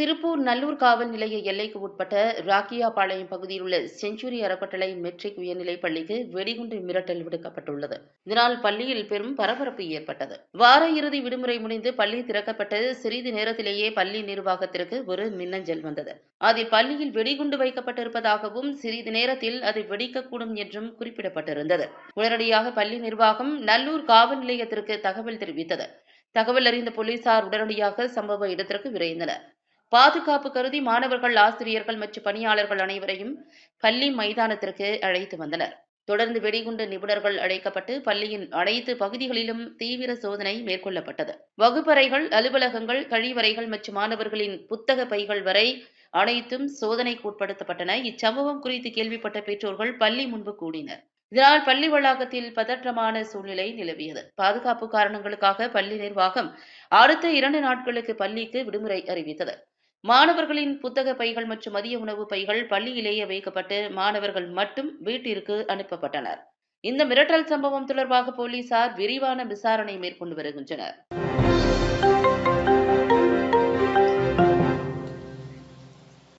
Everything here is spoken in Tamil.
திருப்பூர் நல்லூர் காவல் நிலைய எல்லைக்கு உட்பட்ட ராக்கியாபாளையம் பகுதியில் உள்ள செஞ்சுரி அறக்கட்டளை மெட்ரிக் உயர்நிலைப் பள்ளிக்கு வெடிகுண்டு மிரட்டல் விடுக்கப்பட்டுள்ளது. இதனால் பள்ளியில் பெரும் பரபரப்பு ஏற்பட்டது. வார இறுதி விடுமுறை முடிந்து பள்ளி திறக்கப்பட்டு சிறிது நேரத்திலேயே பள்ளி நிர்வாகத்திற்கு ஒரு மின்னஞ்சல் வந்தது. அதில் பள்ளியில் வெடிகுண்டு வைக்கப்பட்டிருப்பதாகவும் சிறிது நேரத்தில் அது வெடிக்கக்கூடும் என்றும் குறிப்பிடப்பட்டிருந்தது. உடனடியாக பள்ளி நிர்வாகம் நல்லூர் காவல் நிலையத்திற்கு தகவல் தெரிவித்தது. தகவல் அறிந்த போலீசார் உடனடியாக சம்பவ இடத்திற்கு விரைந்தனர். பாதுகாப்பு கருதி மாணவர்கள், ஆசிரியர்கள் மற்றும் பணியாளர்கள் அனைவரையும் பள்ளி மைதானத்திற்கு அழைத்து வந்தனர். தொடர்ந்து வெடிகுண்டு நிபுணர்கள் அழைக்கப்பட்டு பள்ளியின் அனைத்து பகுதிகளிலும் தீவிர சோதனை மேற்கொள்ளப்பட்டது. வகுப்பறைகள், அலுவலகங்கள், கழிவறைகள் மற்றும் மாணவர்களின் புத்தக பைகள் வரை அனைத்தும் சோதனைக்கு உட்படுத்தப்பட்டன. இச்சம்பவம் குறித்து கேள்விப்பட்ட பெற்றோர்கள் பள்ளி முன்பு கூடினர். இதனால் பள்ளி வளாகத்தில் பதற்றமான சூழ்நிலை நிலவியது. பாதுகாப்பு காரணங்களுக்காக பள்ளி நிர்வாகம் அடுத்த 2 நாட்களுக்கு பள்ளிக்கு விடுமுறை அறிவித்தது. மாணவர்களின் புத்தக பைகள் மற்றும் மதிய உணவு பைகள் பள்ளியிலேயே வைக்கப்பட்டு மாணவர்கள் மட்டும் வீட்டிற்கு அனுப்பப்பட்டனர். இந்த மிரட்டல் சம்பவம் தொடர்பாக போலீசார் விரிவான விசாரணை மேற்கொண்டு வருகின்றனர்.